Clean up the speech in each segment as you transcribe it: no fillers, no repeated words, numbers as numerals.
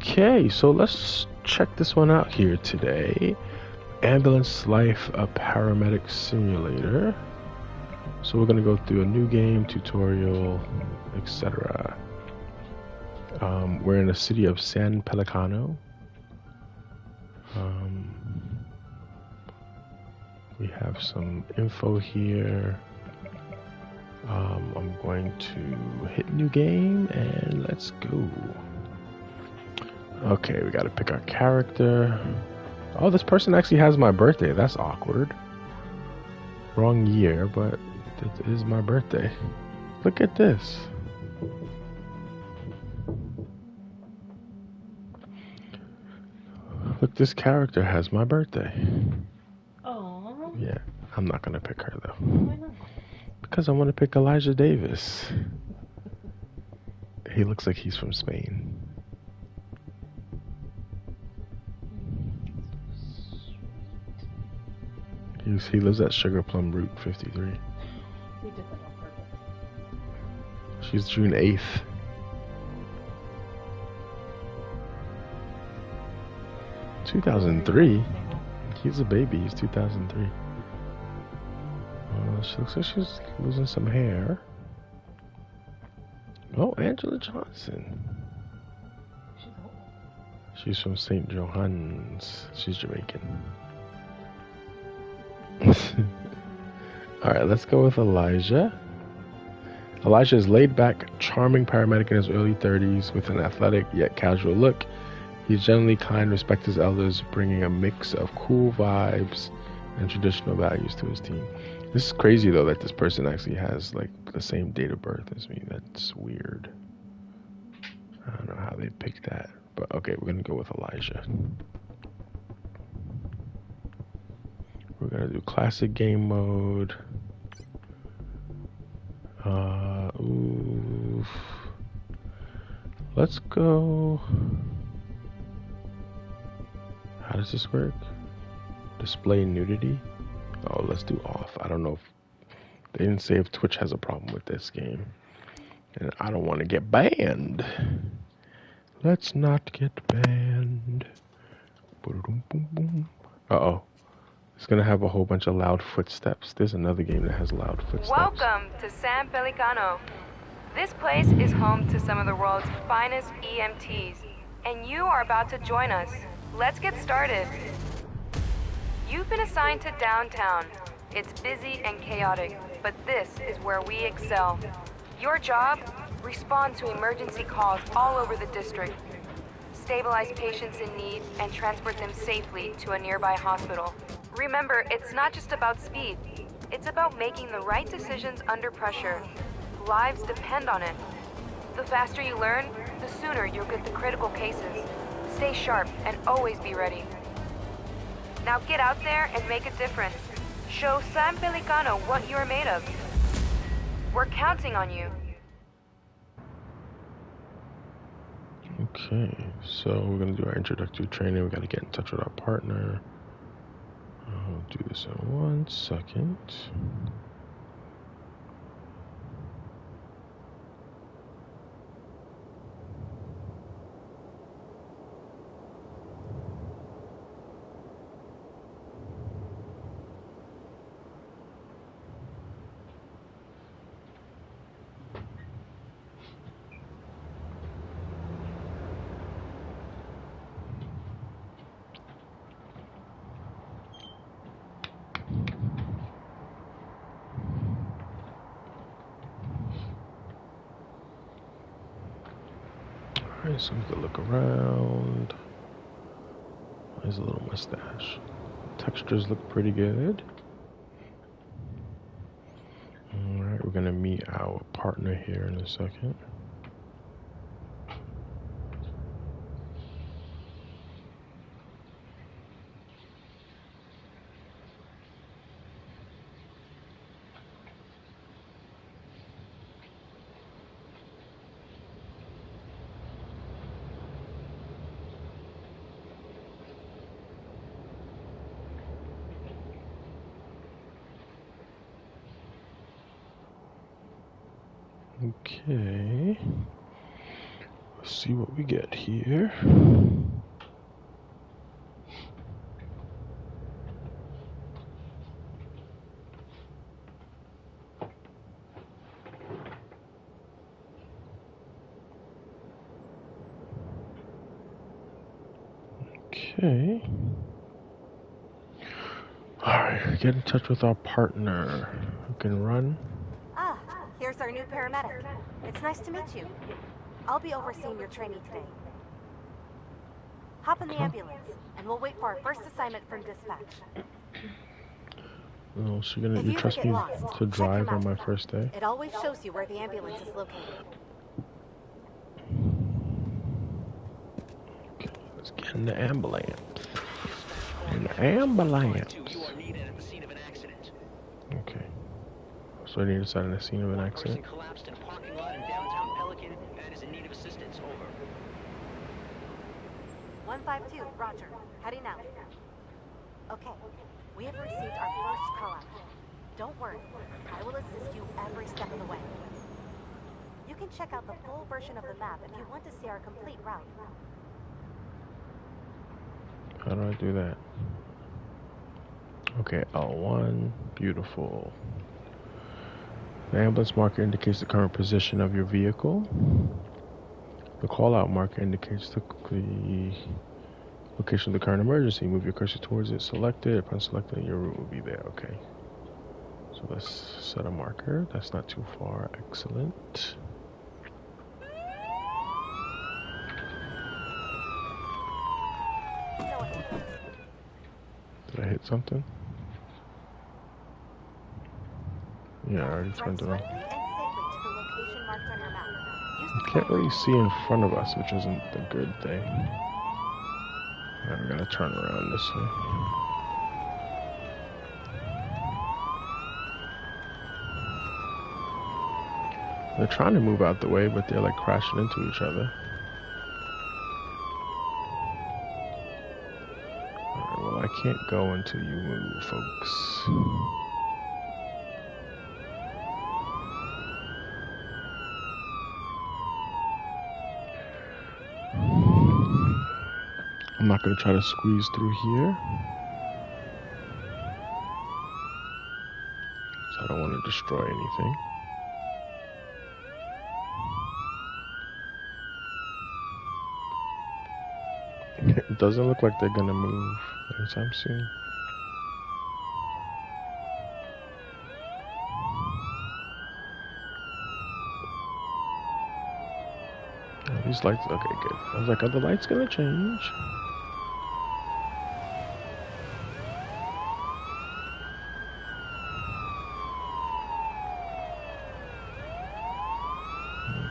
Okay, so let's check this one out here today. Ambulance Life, a paramedic simulator. So we're gonna go through a new game, tutorial, etc. We're in the city of San Pellicano. We have some info here. I'm going to hit new game and let's go. Okay, we gotta pick our character. Oh, this person actually has my birthday. That's awkward. Wrong year, but it is my birthday. Look at this. Look, this character has my birthday. Oh. Yeah, I'm not gonna pick her though. Why not? Because I want to pick Elijah Davis. He looks like he's from Spain. He lives at Sugar Plum Route 53. We did that on purpose. She's June 8th. (2003). He's a baby. He's 2003. She looks like she's losing some hair. Oh, Angela Johnson. She's old. She's from St. John's. She's Jamaican. Alright, let's go with Elijah. Elijah is laid back, charming paramedic in his early 30s with an athletic yet casual look. He's generally kind, respects his elders, bringing a mix of cool vibes and traditional values to his team. This is crazy though that this person actually has like the same date of birth as me. That's weird. I don't know how they picked that, but okay, we're gonna go with Elijah. We're gonna do classic game mode. Oof. Let's go. How does this work? Display nudity? Oh, let's do off. I don't know if they didn't say if Twitch has a problem with this game. And I don't want to get banned. Let's not get banned. Uh-oh. It's gonna have a whole bunch of loud footsteps. There's another game that has loud footsteps. Welcome to San Pellicano. This place is home to some of the world's finest EMTs, and you are about to join us. Let's get started. You've been assigned to downtown. It's busy and chaotic, but this is where we excel. Your job? Respond to emergency calls all over the district. Stabilize patients in need and transport them safely to a nearby hospital. Remember, it's not just about speed. It's about making the right decisions under pressure. Lives depend on it. The faster you learn, the sooner you'll get the critical cases. Stay sharp and always be ready. Now get out there and make a difference. Show San Pellicano what you're made of. We're counting on you. Okay, so we're gonna do our introductory training. We gotta get in touch with our partner. I'll do this in 1 second. Alright, so we can look around. There's a little mustache. Textures look pretty good. Alright, we're gonna meet our partner here in a second. Okay. Let's see what we get here. Okay. Alright, get in touch with our partner who can run. Ah, here's our new paramedic. It's nice to meet you. I'll be overseeing your training today. Hop in the ambulance, and we'll wait for our first assignment from dispatch. Oh, so you're gonna If you you ever trust get me lost, to check your drive on map. my first day? It always shows you where the ambulance is located. Okay, let's get in the ambulance. In the ambulance. You are needed at the scene of an accident. Okay. So I need to sign the scene of an Person accident. collapsed in parking lot in downtown Pelican and is in need of assistance. Over. 152, Roger. Heading out. Okay, we have received our first call-out. Don't worry, I will assist you every step of the way. You can check out the full version of the map if you want to see our complete route. How do I do that? Okay, L1. Beautiful. The ambulance marker indicates the current position of your vehicle. The call-out marker indicates the location of the current emergency. Move your cursor towards it. Select it. Upon selecting it, your route will be there. Okay. So let's set a marker. That's not too far. Excellent. Did I hit something? Yeah, I already turned Drive around. swiftly and safely to the location marked on your map. Use the Can't sign really see in front of us, which isn't the good thing. Now we gotta turn around this way. They're trying to move out the way, but they're like crashing into each other. Alright, well, I can't go until you move, folks. I'm not gonna try to squeeze through here. So I don't want to destroy anything. It doesn't look like they're gonna move anytime soon. Oh, these lights, okay, good. I was like, are the lights gonna change?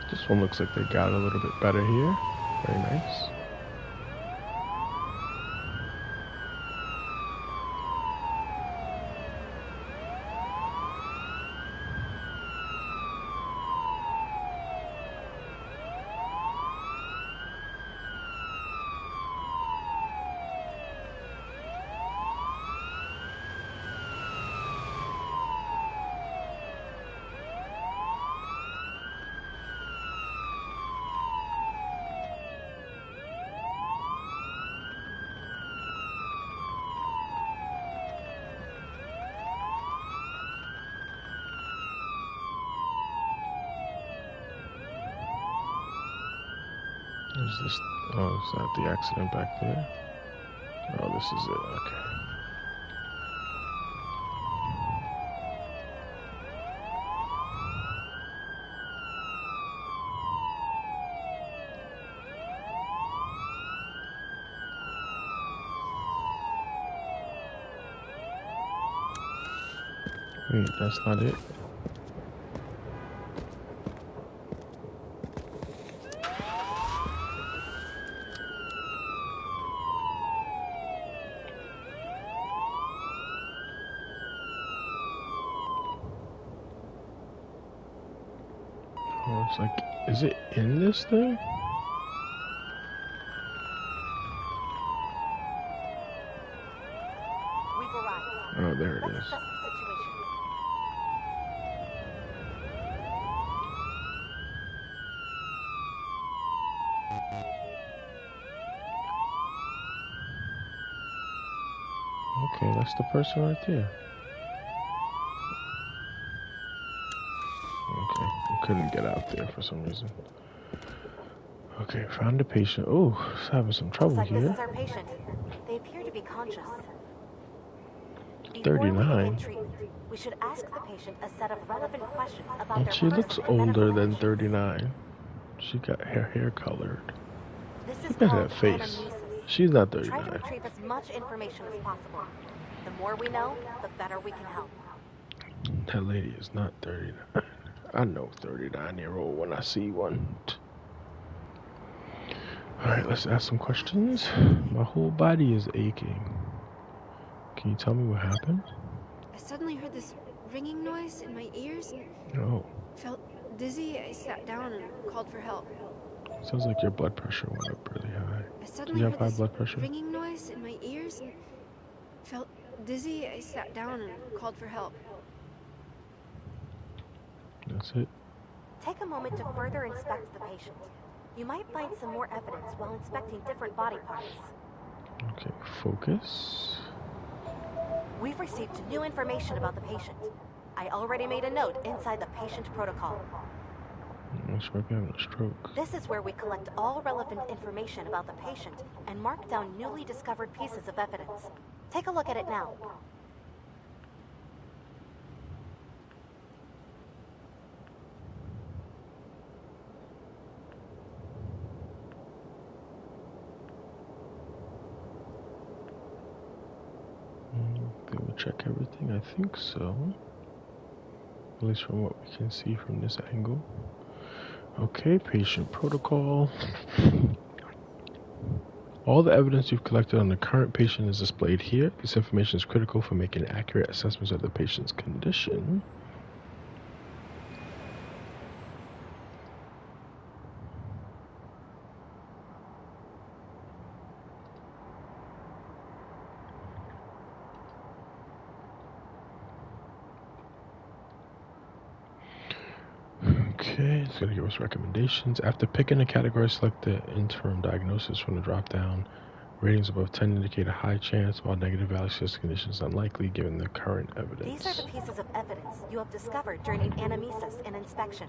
This one looks like they got a little bit better here. Very nice. Is this, oh, is that the accident back there? Oh, this is it, okay. Wait, that's not it? Oh, it's like, is it in this thing? We've arrived. Oh, there it Let's is. assess the situation. Oh, that's the person right there. Okay, I couldn't get out there for some reason. Okay, found the patient. Oh, he's having some trouble Looks like here. this is our patient. They appear to be conscious. Before 39. we begin treatment, we should ask the patient a set of relevant questions about And their she looks person and medical older than conditions. 39. She got her hair colored. This is Look at called that face. anamnesis. She's not Try to 39. retrieve as much information as possible. The more we know, the better we can help. That lady is not 39. I know 39-year-old when I see one. Alright, let's ask some questions. My whole body is aching. Can you tell me what happened? I suddenly heard this ringing noise in my ears and No. felt dizzy. I sat down and called for help. Sounds like your blood pressure went up really high. I Do suddenly you have heard high this blood pressure? ringing noise in my ears and felt dizzy. I sat down and called for help. That's it. Take a moment to further inspect the patient. You might find some more evidence while inspecting different body parts. Okay, focus. We've received new information about the patient. I already made a note inside the patient protocol. She might be having a stroke. This is where we collect all relevant information about the patient and mark down newly discovered pieces of evidence. Take a look at it now. Did we check everything? I think so. At least from what we can see from this angle. Okay, patient protocol. All the evidence you've collected on the current patient is displayed here. This information is critical for making accurate assessments of the patient's condition. Okay, it's going to give us recommendations. After picking a category, select the interim diagnosis from the drop-down. Ratings above 10 indicate a high chance, while negative values suggest the condition is unlikely given the current evidence. These are the pieces of evidence you have discovered during an anamnesis and inspection.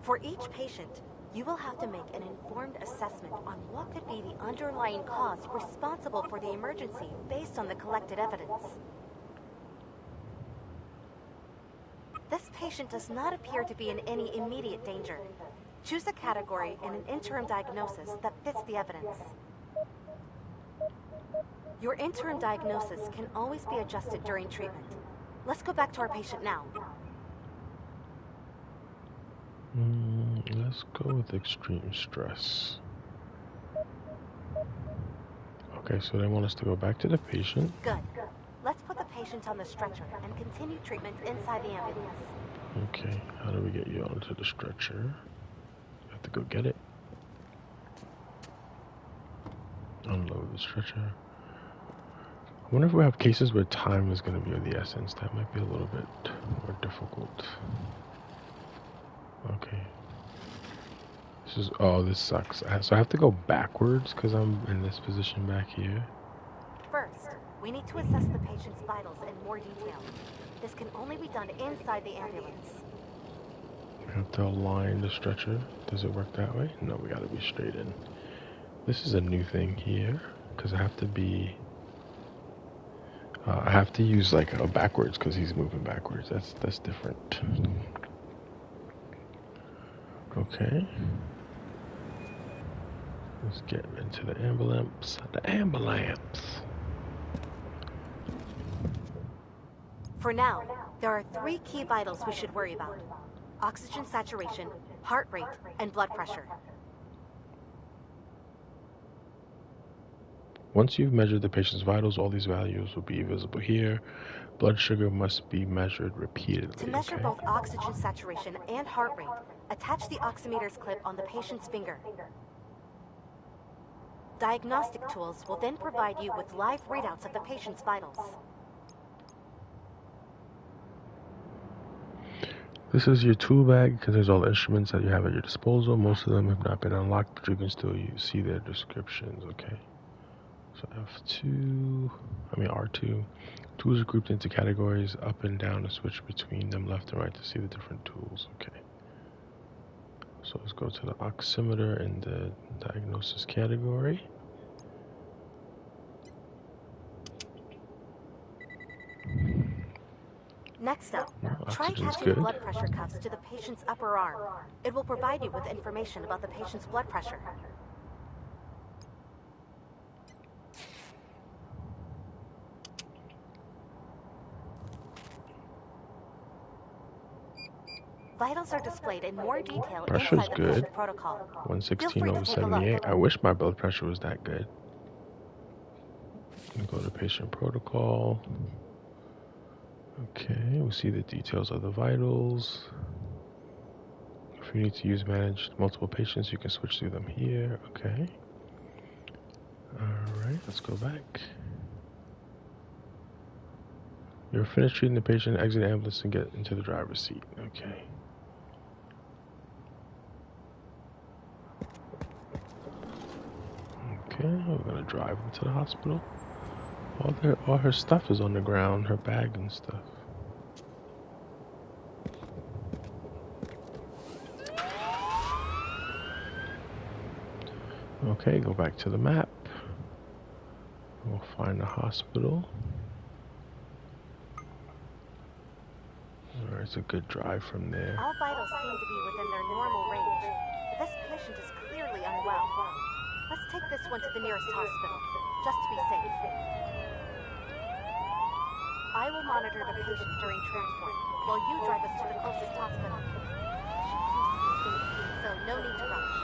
For each patient, you will have to make an informed assessment on what could be the underlying cause responsible for the emergency based on the collected evidence. This patient does not appear to be in any immediate danger. Choose a category in an interim diagnosis that fits the evidence. Your interim diagnosis can always be adjusted during treatment. Let's go back to our patient now. Let's go with extreme stress. Okay, so they want us to go back to the patient. Good. Let's put the patient on the stretcher and continue treatment inside the ambulance. Okay, how do we get you onto the stretcher? You have to go get it. Unload the stretcher. I wonder if we have cases where time is going to be of the essence. That might be a little bit more difficult. Okay. This sucks. So I have to go backwards because I'm in this position back here. First, we need to assess the patient's vitals in more detail. This can only be done inside the ambulance. We have to align the stretcher. Does it work that way? No, we gotta be straight in. This is a new thing here because I have to be. I have to use like a backwards because he's moving backwards. That's different. Okay. Let's get into the ambulance. The ambulance. For now, there are 3 key vitals we should worry about: oxygen saturation, heart rate, and blood pressure. Once you've measured the patient's vitals, all these values will be visible here. Blood sugar must be measured repeatedly. To measure okay? both oxygen saturation and heart rate, attach the oximeter's clip on the patient's finger. Diagnostic tools will then provide you with live readouts of the patient's vitals. This is your tool bag because there's all the instruments that you have at your disposal. Most of them have not been unlocked, but you can still see their descriptions, okay? So F2, R2. Tools are grouped into categories, up and down to switch between them, left and right to see the different tools. Okay. So let's go to the oximeter in the diagnosis category. Next up, try Oxygen's attaching good. blood pressure cuffs to the patient's upper arm. It will provide you with information about the patient's blood pressure. Vitals are displayed in more detail Pressure's inside the good. patient protocol. 116/78. I wish my blood pressure was that good. Let me go to patient protocol. Okay, we'll see the details of the vitals. If you need to manage multiple patients, you can switch through them here. Okay. Alright, let's go back. You're finished treating the patient, exit the ambulance and get into the driver's seat. Okay. Okay, we're gonna drive them to the hospital. All her stuff is on the ground, her bag and stuff. Okay, go back to the map. We'll find the hospital. Alright, it's a good drive from there. All vitals seem to be within their normal range. This patient is clearly unwell. Let's take this one to the nearest hospital, just to be safe. I will monitor the patient during transport, while you drive us to the closest hospital. The patient seems to be stable, so no need to rush.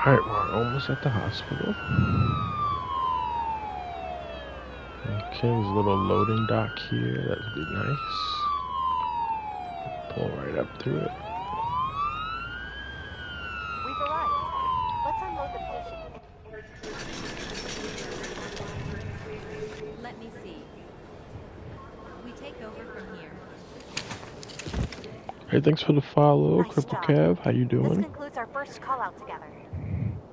Alright, we're almost at the hospital. Okay, there's a little loading dock here. That'd be nice. Pull right up to it. We've arrived. Let's unload the patient. Let me see. We take over from here. Hey, thanks for the follow, Nice Cripple job. Kev. How you This doing? concludes our first call out together.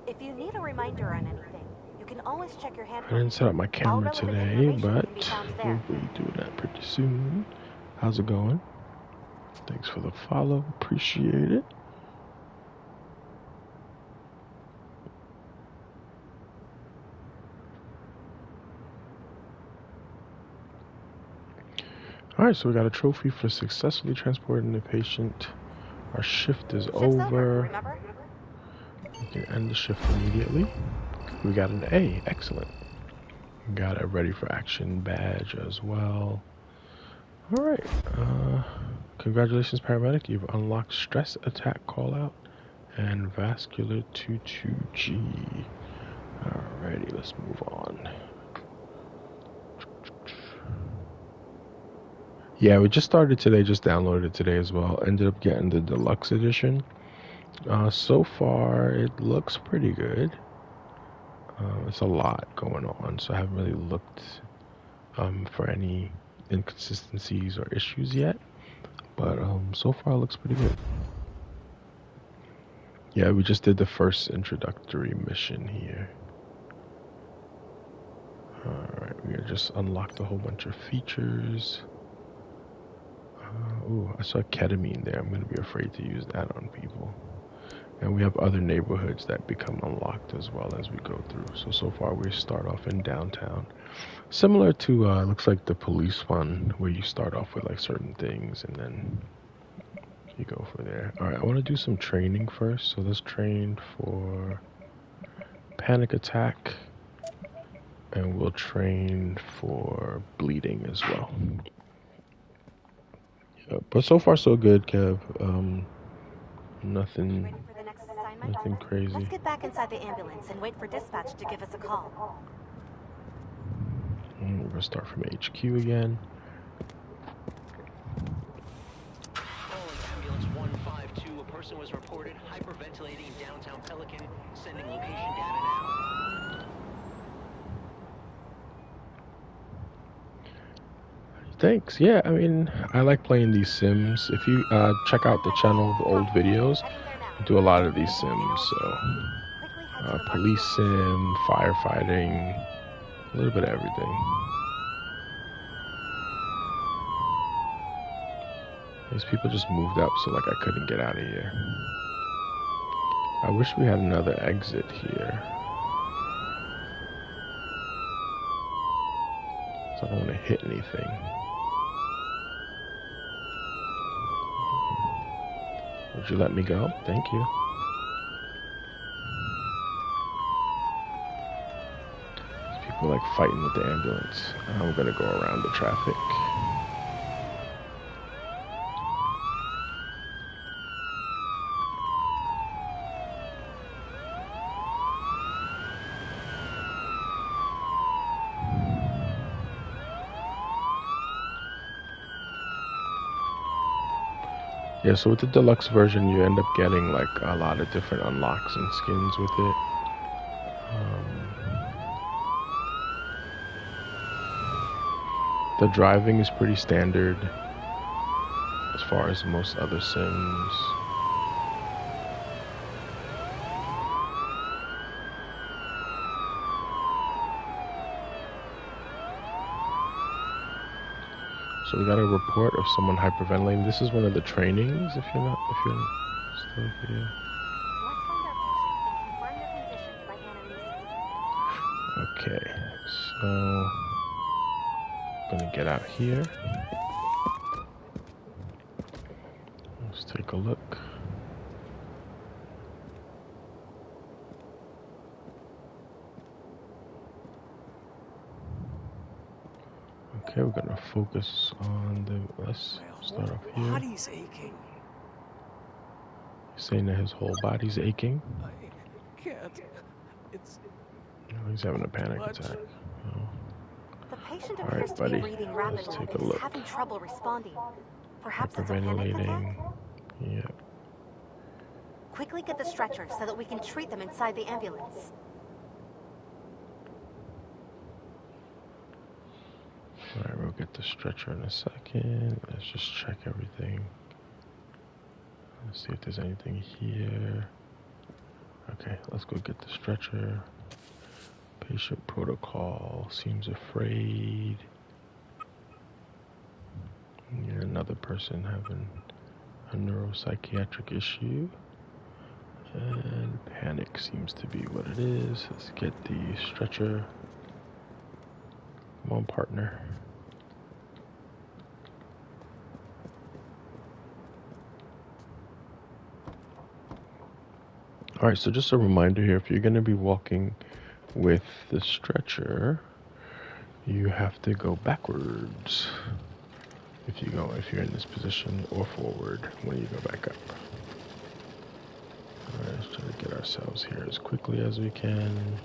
If you need a reminder on anything, you can always check your I handbook. didn't set up my camera relevant today, information but can be found we'll there. be doing that pretty soon. How's it going? Thanks for the follow. Appreciate it. Alright, so we got a trophy for successfully transporting the patient. Our shift is Shift's over. remember? We can end the shift immediately. We got an A. Excellent. We got a ready for action badge as well. Alright. Congratulations, paramedic. You've unlocked stress attack callout and vascular 22G. Alrighty, let's move on. Yeah, we just started today, just downloaded it today as well. Ended up getting the deluxe edition. So far, it looks pretty good. It's a lot going on, so I haven't really looked for any inconsistencies or issues yet. But so far it looks pretty good. Yeah, we just did the first introductory mission here. Alright, we just unlocked a whole bunch of features. Ooh, I saw ketamine there. I'm going to be afraid to use that on people. And we have other neighborhoods that become unlocked as well as we go through. So far we start off in downtown. Similar to, looks like the police one, where you start off with like certain things and then you go for there. Alright, I want to do some training first. So let's train for panic attack. And we'll train for bleeding as well. Yeah, but so far so good, Kev. Nothing Ready for the next assignment? Nothing crazy. Let's get back inside the ambulance and wait for dispatch to give us a call. We're going to start from HQ again. Calling ambulance 152. A person was reported hyperventilating in downtown Pelican. Sending location data now. Thanks. Yeah, I mean, I like playing these sims. If you check out the channel of old videos, I do a lot of these sims. So, police sim, firefighting, a little bit of everything. These people just moved up, so like I couldn't get out of here. I wish we had another exit here. So I don't want to hit anything. Would you let me go? Thank you. These people are like fighting with the ambulance. I'm gonna go around the traffic. Yeah, so with the deluxe version, you end up getting like a lot of different unlocks and skins with it. The driving is pretty standard as far as most other sims. So we got a report of someone hyperventilating. This is one of the trainings. If you're still here. Let's find our patient and confirm their condition by anamnesis. Okay, so I'm gonna get out here. Let's take a look. Okay, we're gonna focus on the. Let's start off here. Body's aching. He's saying that his whole body's aching. I can't. It's. No, he's having a panic What? attack. Oh. The patient All appears right, to be buddy. breathing Let's rapidly take a and is look. having trouble responding. Perhaps it's a panic Hyperventilating. attack? Yeah. Quickly get the stretcher so that we can treat them inside the ambulance. Alright, we'll get the stretcher in a second. Let's just check everything. Let's see if there's anything here. Okay, let's go get the stretcher. Patient protocol. Seems afraid. Yeah, another person having a neuropsychiatric issue. And panic seems to be what it is. Let's get the stretcher. Come on, partner. Alright, so just a reminder here, if you're going to be walking with the stretcher, you have to go backwards if you're in this position, or forward when you go back up. Alright, let's try to get ourselves here as quickly as we can.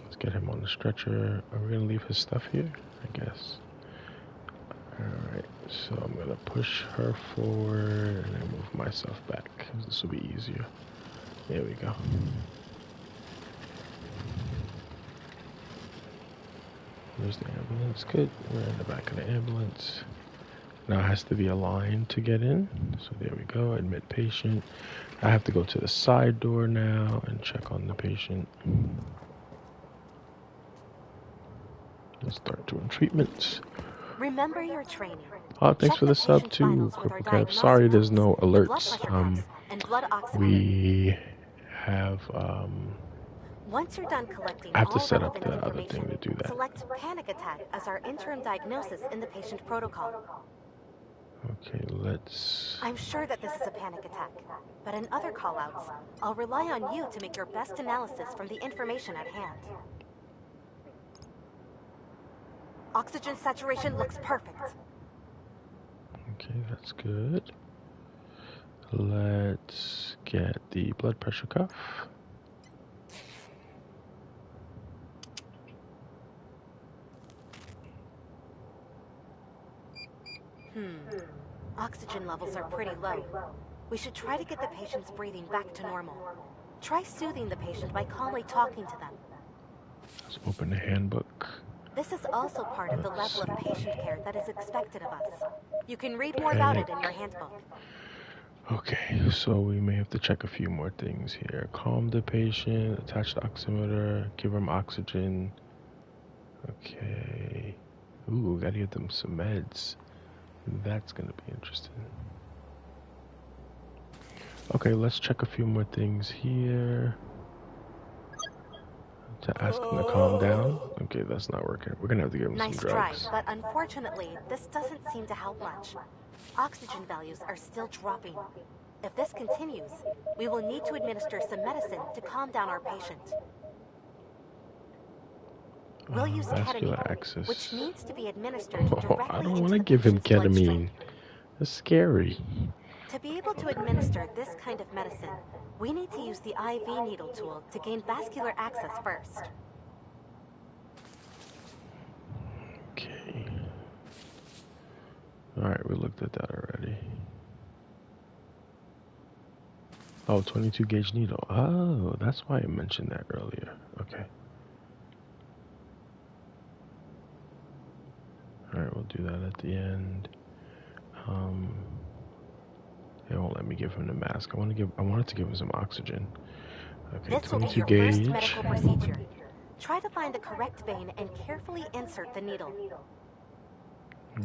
Let's get him on the stretcher. Are we going to leave his stuff here? I guess. Alright, so I'm going to push her forward and then move myself back. This will be easier. There we go. Where's the ambulance? Good. We're in the back of the ambulance. Now it has to be a line to get in. So there we go. Admit patient. I have to go to the side door now and check on the patient. Let's start doing treatments. Remember your training. Oh, thanks Check for the the sub patient's too, vitals with our Cripple Cap. diagnostic Sorry there's tools, no the blood alerts. pressure cuffs, and blood oximeter. We have Once you're done collecting I have to all set up relevant the other thing information, to do that. select panic attack as our interim diagnosis in the patient protocol. Okay, let's... I'm sure that this is a panic attack, but in other callouts, I'll rely on you to make your best analysis from the information at hand. Oxygen saturation looks perfect. Okay, that's good. Let's get the blood pressure cuff. Oxygen levels are pretty low. We should try to get the patient's breathing back to normal. Try soothing the patient by calmly talking to them. Let's open the handbook. This is also part of the level of patient care that is expected of us. You can read more about it in your handbook. Okay, so we may have to check a few more things here. Calm the patient, attach the oximeter, give them oxygen. Okay. Ooh, gotta get them some meds. That's gonna be interesting. Okay, let's check a few more things here. To ask them to calm down. Okay, that's not working. We're gonna have to give them Nice some try, drugs. but unfortunately, this doesn't seem to help much. Oxygen values are still dropping. If this continues, we will need to administer some medicine to calm down our patient. We'll use Vascular ketamine, access. which needs to be administered Oh, directly I don't into want to the give him patient's bloodstream. ketamine. That's scary. To be able to administer this kind of medicine, we need to use the IV needle tool to gain vascular access first. Okay. Alright, we looked at that already. Oh, 22 gauge needle. Oh, that's why I mentioned that earlier. Okay. Alright, we'll do that at the end. They won't let me give him the mask. I wanted to give him some oxygen. Okay, This will be 22 your gauge. first medical procedure. Try to find the correct vein and carefully insert the needle.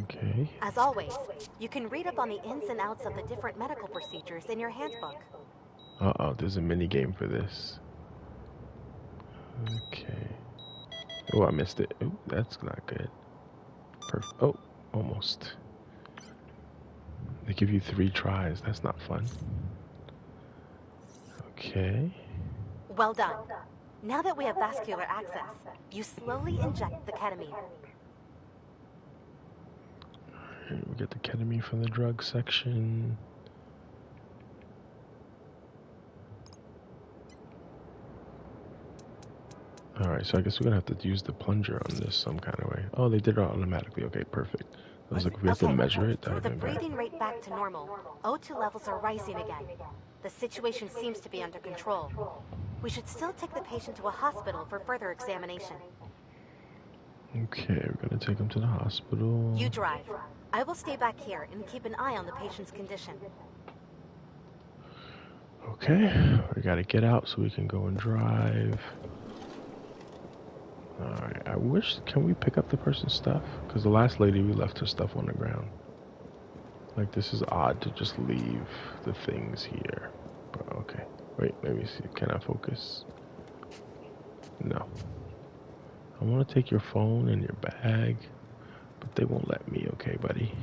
Okay. As always, you can read up on the ins and outs of the different medical procedures in your handbook. Uh-oh, there's a mini game for this. Okay. Oh, I missed it. Oh, that's not good. Perfect. Oh, almost. They give you 3 tries. That's not fun. Okay. Well done. Now that we have vascular access, you slowly inject the ketamine. Alright, we get the ketamine from the drug section. Alright, so I guess we're gonna have to use the plunger on this some kind of way. Oh, they did it automatically. Okay, perfect. I was like, if we have to measure it, that With would the be bad. breathing rate back to normal, O2 levels are rising again. The situation seems to be under control. We should still take the patient to a hospital for further examination. Okay, we're gonna take him to the hospital. You drive. I will stay back here and keep an eye on the patient's condition. Okay, we gotta get out so we can go and drive. Alright, I wish, can we pick up the person's stuff? Because the last lady, we left her stuff on the ground. Like, this is odd to just leave the things here. But okay, wait, let me see, can I focus? No. I want to take your phone and your bag, but they won't let me. Okay, buddy.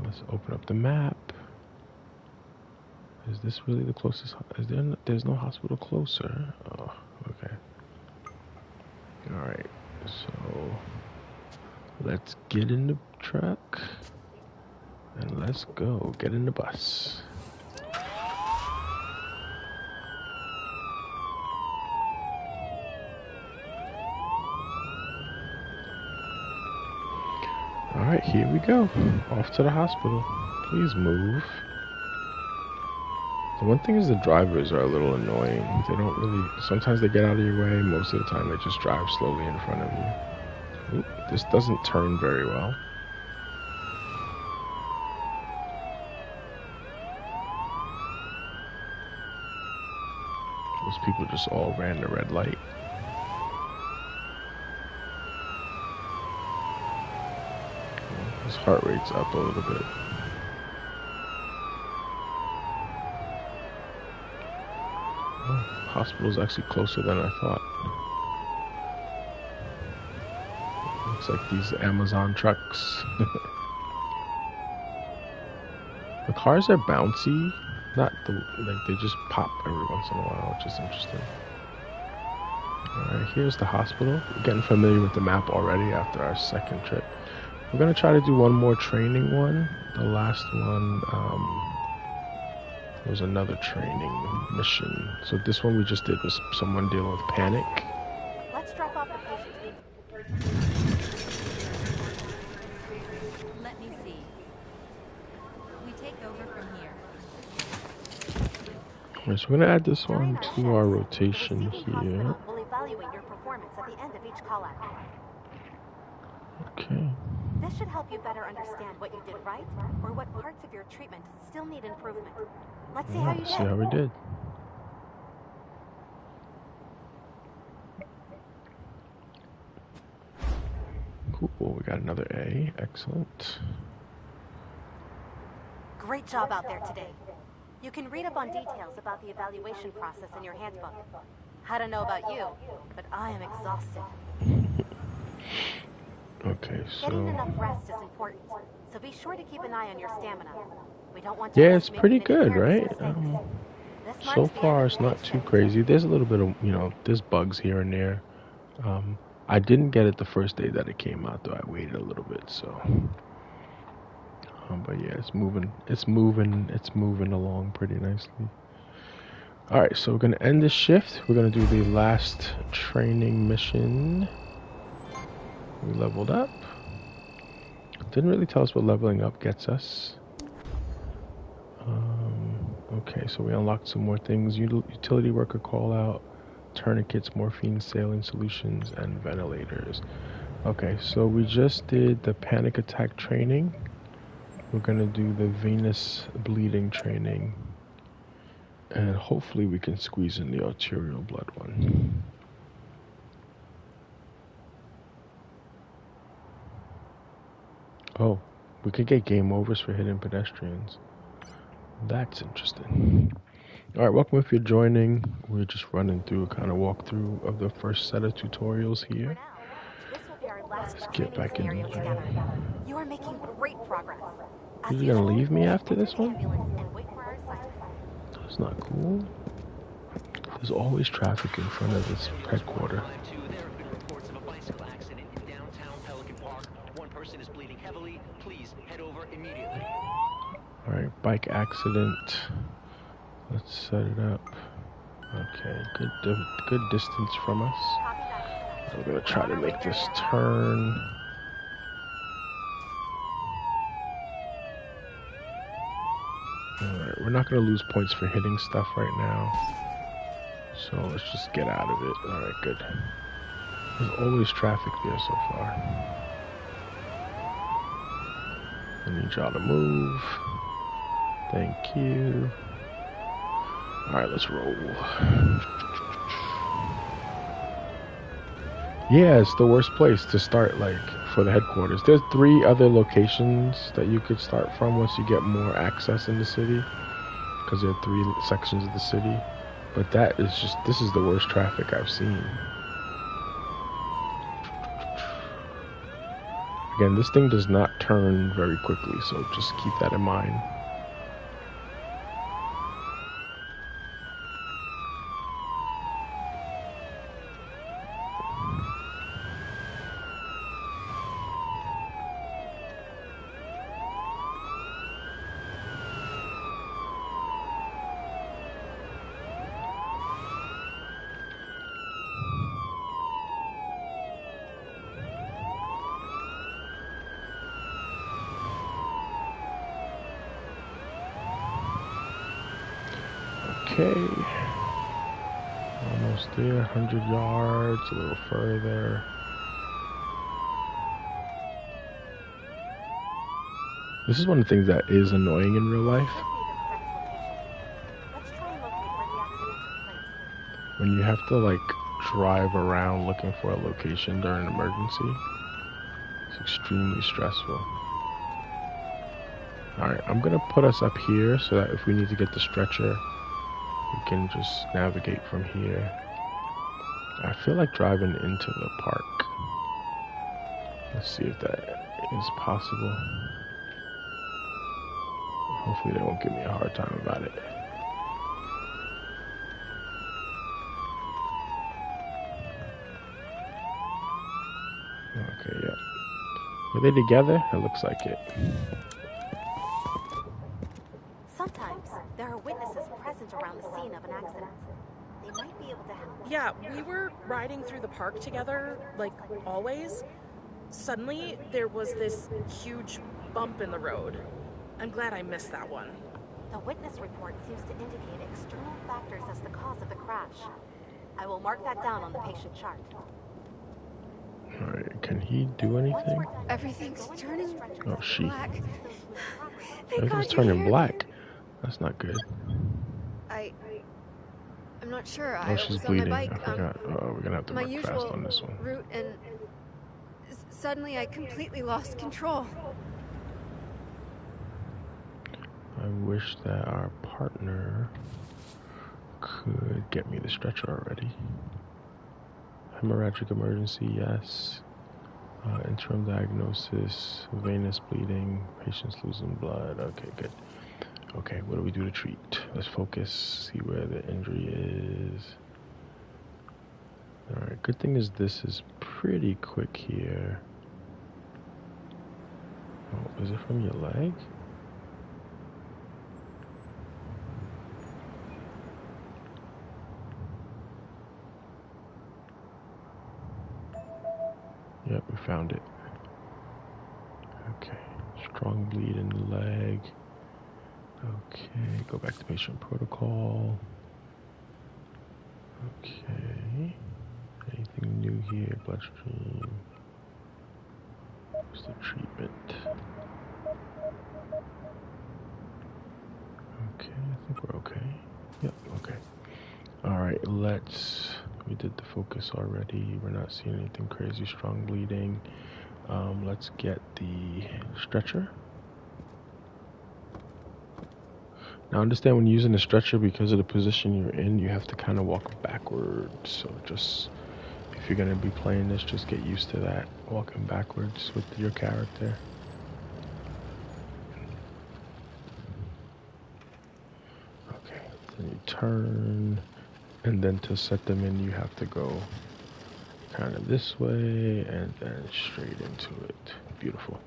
Let's open up the map. Is this really the closest? There's no hospital closer. Oh, okay. Alright, so let's get in the truck and let's go get in the bus. Alright, here we go. Off to the hospital. Please move. The one thing is the drivers are a little annoying. They don't really... Sometimes they get out of your way. Most of the time they just drive slowly in front of you. Oop, this doesn't turn very well. Those people just all ran the red light. His heart rate's up a little bit. Oh, hospital's actually closer than I thought. Looks like these Amazon trucks. The cars are bouncy, not like they just pop every once in a while, which is interesting. Alright, here's the hospital. We're getting familiar with the map already after our second trip. We're gonna try to do one more training one. The last one was another training mission. So this one we just did was someone dealing with panic. Let's drop off the patient. Let me see. We take over from here. Alright, so we're gonna add this one to our rotation The receiving here. hospital will evaluate your performance at the end of each call-out. Okay. This should help you better understand what you did right or what parts of your treatment still need improvement. Let's see how you See how did. we did. Cool, we got another A. Excellent. Great job out there today. You can read up on details about the evaluation process in your handbook. I don't know about you, but I am exhausted. Okay, Getting so enough rest is important, so be sure to keep an eye on your stamina. We don't want to yeah, risk it's making pretty any good, careless right? mistakes. This So marks the far end it's of the not night too shift. crazy. There's a little bit of, there's bugs here and there. I didn't get it the first day that it came out, though. I waited a little bit, so. But yeah, it's moving along pretty nicely. All right, so we're gonna end this shift. We're gonna do the last training mission. We leveled up. Didn't really tell us what leveling up gets us. Okay, so we unlocked some more things. Utility worker call out, tourniquets, morphine, saline solutions, and ventilators. Okay, so we just did the panic attack training. We're gonna do the venous bleeding training. And hopefully we can squeeze in the arterial blood one. Oh, we could get game overs for hidden pedestrians. That's interesting. Alright, welcome if you're joining. We're just running through a kind of walkthrough of the first set of tutorials For here. now, this will be our last Let's get training back in scenario here. together. You are making great progress. As You're gonna usual, leave me after enter this the one? ambulance and wait for our assignment. That's not cool. There's always traffic in front of this headquarters. 152, there have been reports of a bicycle accident in downtown Pelican Park. One person is bleeding heavily. Please head over immediately. Alright, bike accident. Let's set it up. Okay, good distance from us. Copy that. We're gonna try to make this turn. Alright, we're not gonna lose points for hitting stuff right now. So let's just get out of it. Alright, good. There's always traffic there so far. I need y'all to move. Thank you. Alright, let's roll. Yeah, it's the worst place to start, like, for the headquarters. There's 3 other locations that you could start from once you get more access in the city. Because there are 3 sections of the city. But that is just, this is the worst traffic I've seen. Again, this thing does not turn very quickly, so just keep that in mind. Okay, almost there, 100 yards, a little further. This is one of the things that is annoying in real life. Should be the correct location. Let's try and locate where the accident took place. when you have to like drive around looking for a location during an emergency, it's extremely stressful. Alright, I'm gonna put us up here so that if we need to get the stretcher, we can just navigate from here. I feel like driving into the park. Let's see if that is possible. Hopefully they won't give me a hard time about it. Okay, yeah. Were they together? It looks like it. Sometimes there are witnesses present around the scene of an accident. They might be able to help. Yeah, we were riding through the park together, like always. Suddenly, there was this huge bump in the road. I'm glad I missed that one. The witness report seems to indicate external factors as the cause of the crash. I will mark that down on the patient chart. Alright, can he do anything? Everything's turning Oh, she. black. Thank Everything's God you're turning here. black. That's not good. I'm not sure. Oh, I she's was bleeding. on my I bike. forgot. Oh, we're gonna have to My work fast usual on this one. route, and suddenly I completely lost control. I wish that our partner could get me the stretcher already. Hemorrhagic emergency, yes. Interim diagnosis, venous bleeding, patient's losing blood. Okay, good. Okay, what do we do to treat? Let's focus, see where the injury is. Alright, good thing is this is pretty quick here. Oh, is it from your leg? Yep, we found it. Okay, strong bleed in the leg. Okay, go back to patient protocol. Okay, anything new here? Bloodstream. What's the treatment? Okay, I think we're okay. Yep, okay. Alright, we did the focus already. We're not seeing anything crazy, strong bleeding. Let's get the stretcher. Now understand when using the stretcher, because of the position you're in, you have to kind of walk backwards. So just, if you're going to be playing this, just get used to that, walking backwards with your character. Okay, then you turn, and then to set them in, you have to go kind of this way and then straight into it. Beautiful.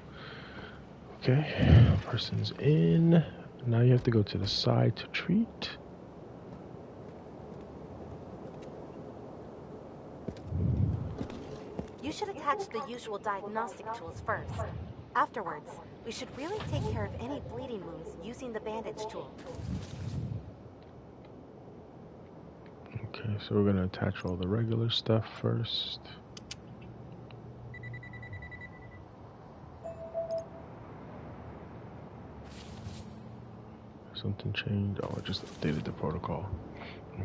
Okay, person's in. Now you have to go to the side to treat. You should attach the usual diagnostic tools first. Afterwards, we should really take care of any bleeding wounds using the bandage tool. Okay, so we're gonna attach all the regular stuff first. Something changed? Oh, I just updated the protocol.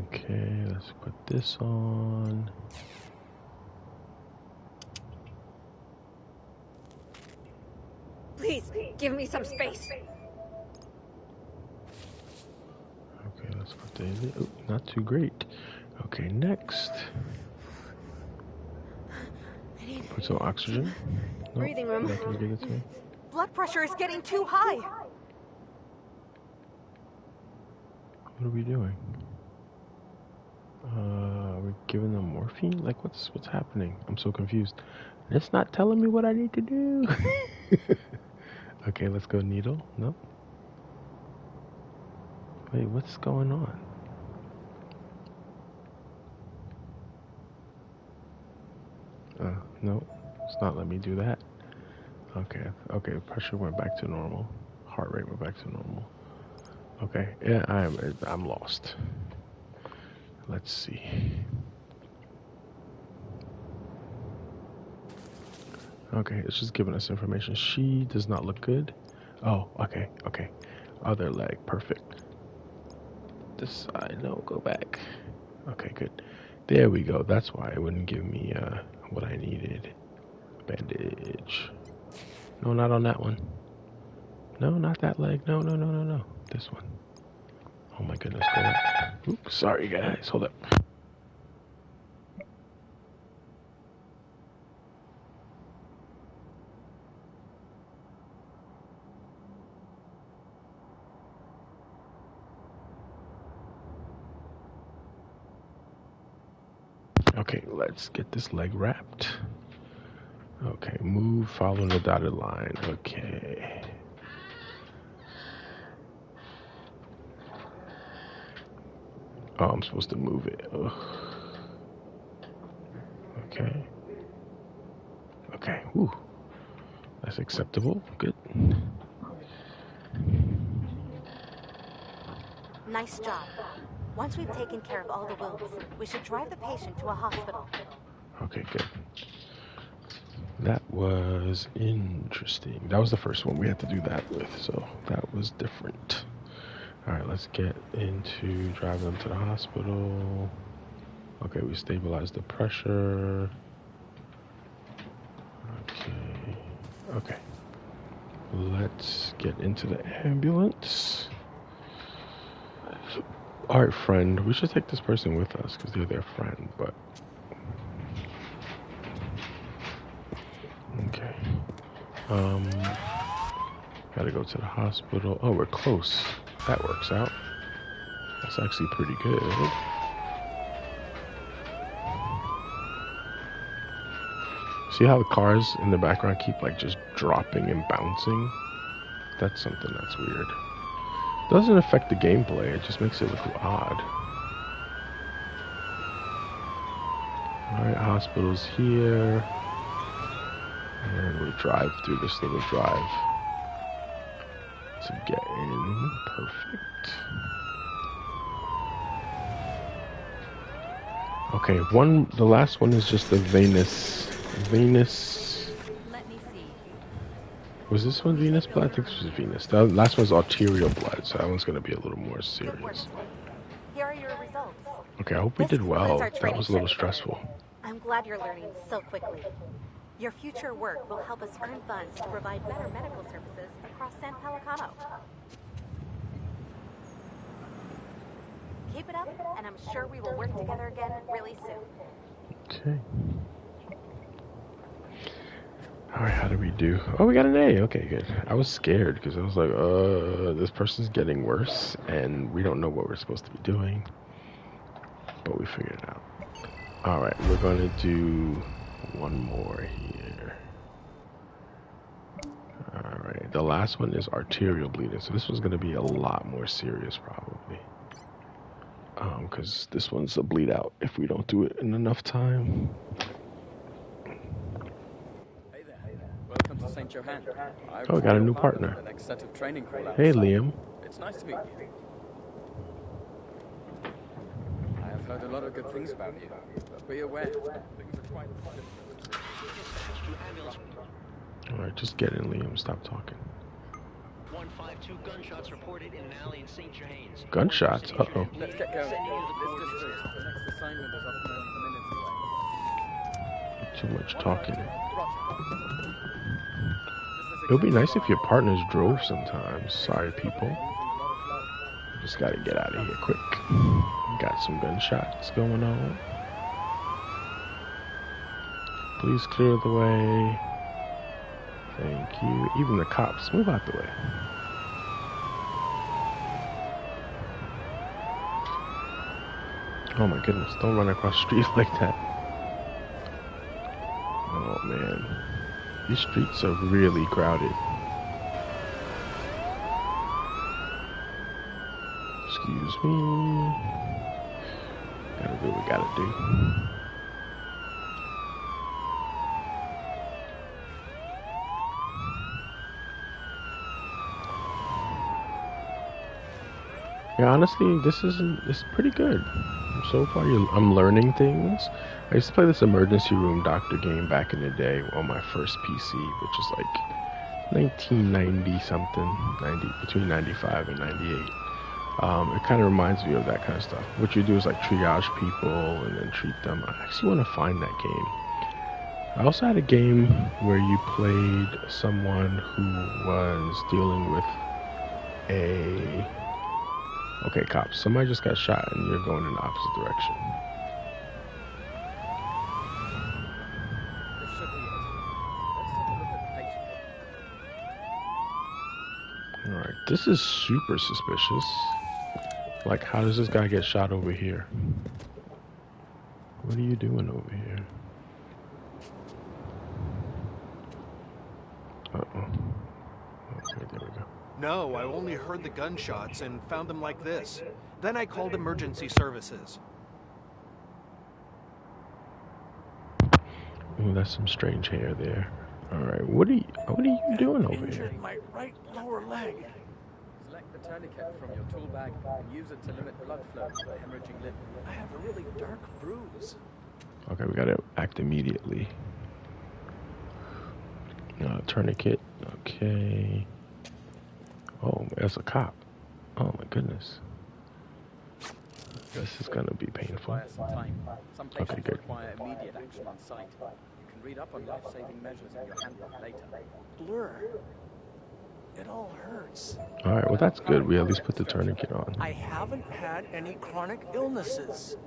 Okay, let's put this on. Please, give me some space. Okay, let's put the... Oh, not too great. Okay, next. Put some oxygen. Nope, Breathing room. not gonna give it to me. Blood pressure is getting too high. What are we doing? Are we giving them morphine? Like, what's happening? I'm so confused. It's not telling me what I need to do. Okay, let's go needle. No. Wait, what's going on? No, it's not letting me do that. Okay, pressure went back to normal. Heart rate went back to normal. Okay, yeah, I'm lost. Let's see. Okay, it's just giving us information. She does not look good. Oh, okay. Other leg, perfect. This side, no, go back. Okay, good. There we go. That's why it wouldn't give me what I needed. Bandage. No, not on that one. No, not that leg. No, no, no, no, no. This one. Oh my goodness. Oops, sorry guys. Hold up. Okay, let's get this leg wrapped. Okay, move following the dotted line. Okay. Oh, I'm supposed to move it. Ugh. Okay. Okay, whew. That's acceptable. Good. Nice job. Once we've taken care of all the wounds, we should drive the patient to a hospital. Okay, good. That was interesting. That was the first one we had to do that with, so that was different. Alright, let's get into driving them to the hospital. Okay, we stabilized the pressure. Okay. Okay. Let's get into the ambulance. Alright, friend. We should take this person with us because they're their friend, but... Okay. Gotta go to the hospital. Oh, we're close. That works out. That's actually pretty good. See how the cars in the background keep like just dropping and bouncing? That's something that's weird. Doesn't affect the gameplay, it just makes it look odd. Alright, hospital's here. And we'll drive through this little drive to get in. Perfect. Okay, the last one is just the venous. Let me see. Was this one venous blood? I think this was venous. The last one's arterial blood, so that one's going to be a little more serious. Here are your results. Okay, I hope we did well. That was a little stressful. I'm glad you're learning so quickly. Your future work will help us earn funds to provide better medical services across San Pelicano. Keep it up, and I'm sure we will work together again really soon. Okay. Alright, how did we do? Oh, we got an A. Okay, good. I was scared because I was like, this person's getting worse, and we don't know what we're supposed to be doing. But we figured it out. Alright, we're going to do one more here. Alright, the last one is arterial bleeding, so this one's going to be a lot more serious probably. Because this one's a bleed out if we don't do it in enough time. Hey there. Welcome to St. Johann. Oh, we got a new partner. The next set of training call-outs. Hey, Liam. It's nice to meet you. I have heard a lot of good things about you, but be aware, things are quite different. Alright, just get in, Liam. Stop talking. 152 gunshots reported in an alley in St. John's. Gunshots? Uh-oh. Let's get going. This district, the next assignment is up minutes away. Too much talking. It would be nice if your partners drove sometimes. Sorry, people. Just gotta get out of here quick. Got some gunshots going on. Please clear the way. Thank you. Even the cops, move out the way. Oh my goodness, don't run across the street like that. Oh man. These streets are really crowded. Excuse me. Gotta do what we gotta do. Yeah, honestly, this is pretty good. So far, I'm learning things. I used to play this emergency room doctor game back in the day on my first PC, which is like 1990 something, between 95 and 98. It kind of reminds me of that kind of stuff. What you do is like triage people and then treat them. I actually want to find that game. I also had a game where you played someone who was dealing with a... Okay, cops. Somebody just got shot and you're going in the opposite direction. This should be it. Let's take a look at the patient. Alright, this is super suspicious. Like, how does this guy get shot over here? What are you doing over here? Uh-oh. Okay, there we go. No, I only heard the gunshots and found them like this. Then I called emergency services. Ooh, that's some strange hair there. Alright, what are you doing over here? Injured my right lower leg. Select the tourniquet from your tool bag and use it to limit blood flow to the hemorrhaging limb. I have a really dark bruise. Okay, we gotta act immediately. Tourniquet. Okay. Oh, there's a cop. Oh my goodness. This is gonna be painful. Require some time. Some patients Okay, good. require immediate action on site. You can read up on life-saving measures in your handbook later. Blur. It all hurts. Alright, well that's good. We at least put the tourniquet on. I haven't had any chronic illnesses.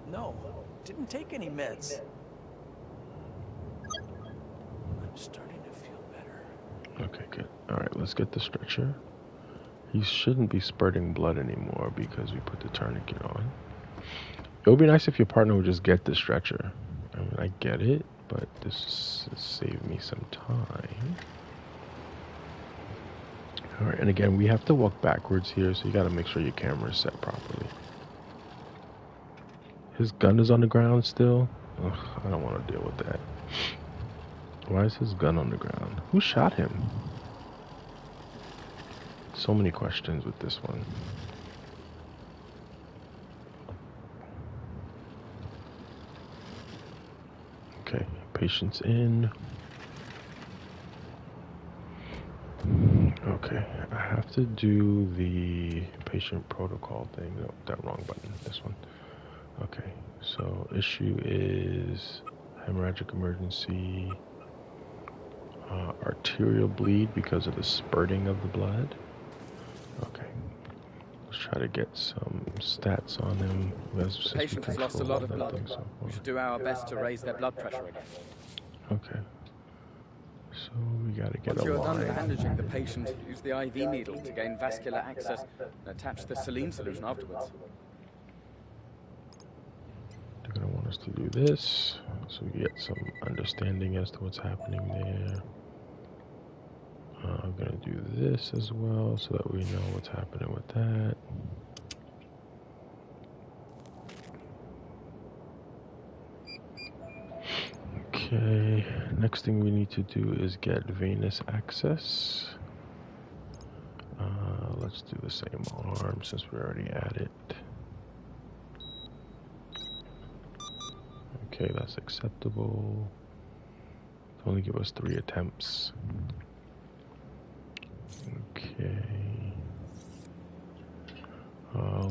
No, didn't take any meds. I'm starting to feel better. Okay, good. Alright, let's get the stretcher. He shouldn't be spurting blood anymore because we put the tourniquet on. It would be nice if your partner would just get the stretcher. I mean, I get it, but this saved me some time. Alright, and again, we have to walk backwards here, so you gotta make sure your camera is set properly. His gun is on the ground still? Ugh, I don't want to deal with that. Why is his gun on the ground? Who shot him? So many questions with this one. Okay, patient's in. Okay, I have to do the patient protocol thing. No, that wrong button. This one. Okay, so issue is hemorrhagic emergency, arterial bleed because of the spurting of the blood. Okay, let's try to get some stats on him. The patient has lost a lot of blood. We should do our best to raise their blood pressure again. Okay, so we gotta get Once a you're done line. bandaging the patient, use the IV needle to gain vascular access and attach the saline solution afterwards. They're gonna want us to do this, so we get some understanding as to what's happening there. I'm gonna do this as well, so that we know what's happening with that. Okay, next thing we need to do is get venous access. Let's do the same arm since we're already at it. Okay, that's acceptable. Only give us 3 attempts. Okay.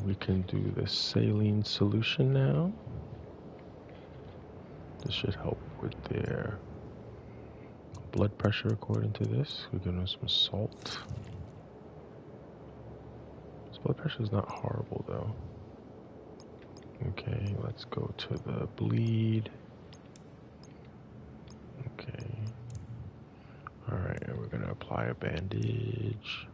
We can do the saline solution now. This should help with their blood pressure according to this. We're giving them some salt. His blood pressure is not horrible though. Okay, let's go to the bleed. Okay. Alright, and we're gonna apply a bandage.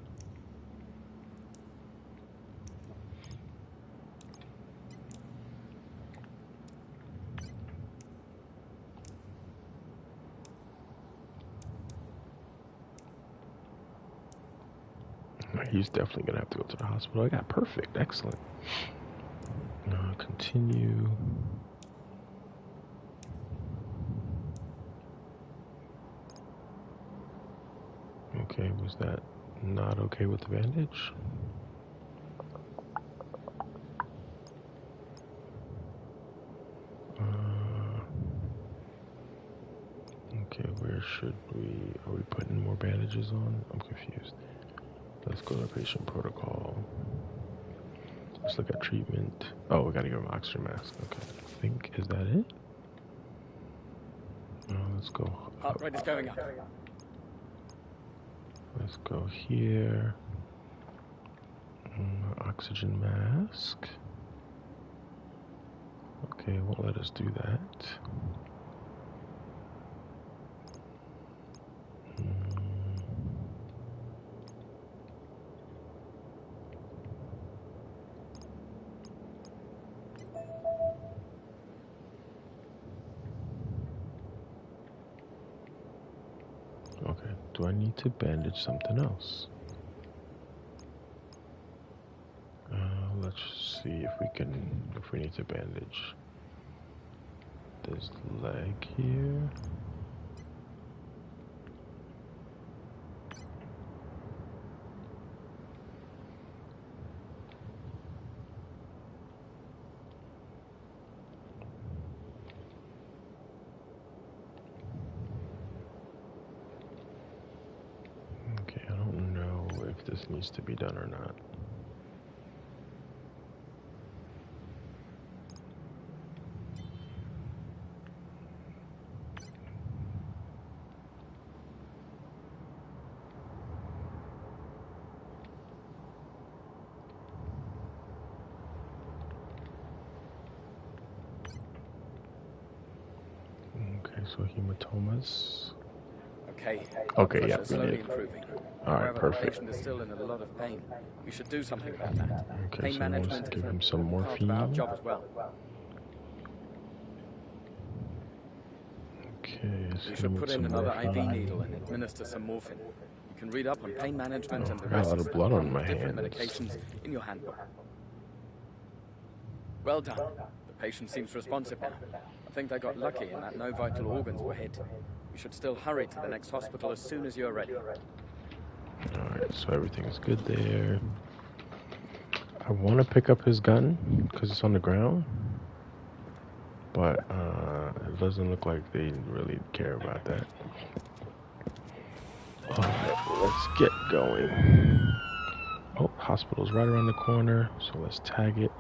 He's definitely gonna have to go to the hospital. I got perfect, excellent. Continue. Okay, was that not okay with the bandage? Okay, where should we... Are we putting more bandages on? I'm confused. Let's go to patient protocol. Let's look at treatment. Oh, we gotta give him oxygen mask. Okay. I think, is that it? Let's go up. Heart rate is going up. Let's go here. Oxygen mask. Okay, won't let us do that. Okay, do I need to bandage something else? Let's see if we need to bandage this leg here. Okay, I don't know if this needs to be done or not. So hematomas. Okay. Okay, yeah, we slowly did. improving. All right, However, perfect. The patient is still in a lot of pain. We should do something about that. Okay, Pain so management let's give is him some part of our morphine. job as well. Okay, so We should put in some another IV morphine. needle and administer some morphine. You can read up on pain management and the I got a lot risks of blood that on come my with different hands. medications in your handbook. Well done. The patient seems responsive now. I think they got lucky in that no vital organs were hit. You should still hurry to the next hospital as soon as you're ready. Alright, so everything is good there. I want to pick up his gun because it's on the ground, but it doesn't look like they really care about that. Alright, let's get going. Oh, hospital's right around the corner, so let's tag it.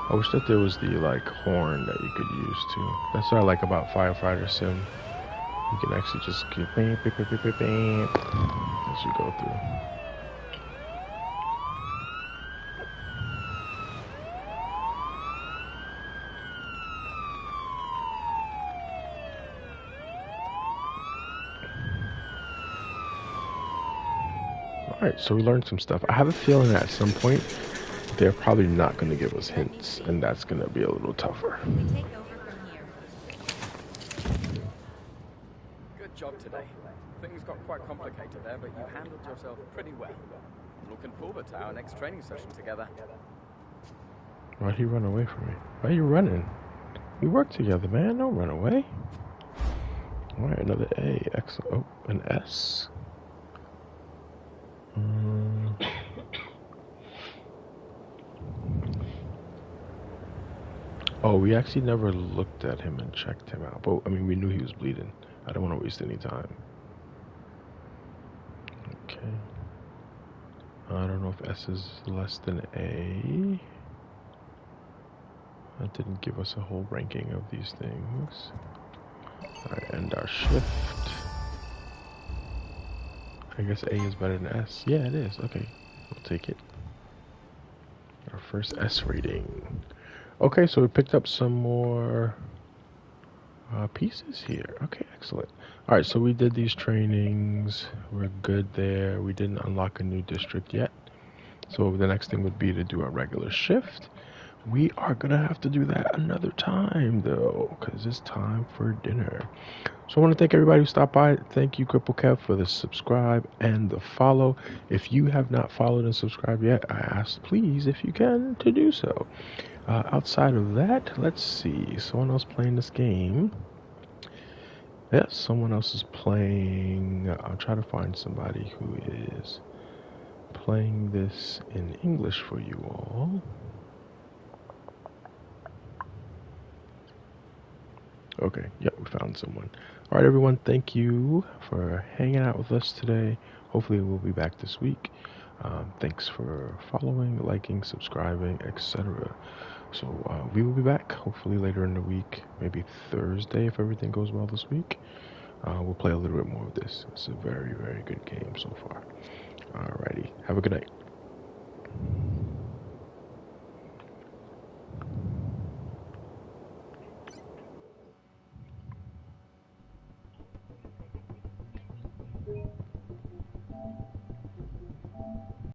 I wish that there was the like horn that you could use too. That's what I like about Firefighter Sim. You can actually just get bam, bam, bam, bam, bam, as you go through. Alright, so we learned some stuff. I have a feeling that at some point they're probably not going to give us hints, and that's going to be a little tougher. We take over from here. Good job today. Things got quite complicated there, but you handled yourself pretty well. I'm looking forward to our next training session together. Why'd he run away from me? Why are you running? We work together, man. Don't run away. Alright, another A. Excellent. Oh, an S. Oh, we actually never looked at him and checked him out. But, I mean, we knew he was bleeding. I don't want to waste any time. Okay. I don't know if S is less than A. That didn't give us a whole ranking of these things. Alright, end our shift. I guess A is better than S. Yeah, it is. Okay, we'll take it. Our first S rating. Okay, so we picked up some more pieces here. Okay, excellent. Alright, so we did these trainings. We're good there. We didn't unlock a new district yet. So the next thing would be to do a regular shift. We are gonna have to do that another time though, because it's time for dinner. So I want to thank everybody who stopped by. Thank you, Cripple Kev, for the subscribe and the follow. If you have not followed and subscribed yet, I ask please, if you can, to do so. Outside of that, let's see. Someone else playing this game. Yes, someone else is playing. I'll try to find somebody who is playing this in English for you all. Okay, yep, we found someone. All right, everyone, thank you for hanging out with us today. Hopefully, we'll be back this week. Thanks for following, liking, subscribing, etc. So we will be back hopefully later in the week, maybe Thursday if everything goes well this week. We'll play a little bit more of this. It's a very, very good game so far. Alrighty, have a good night.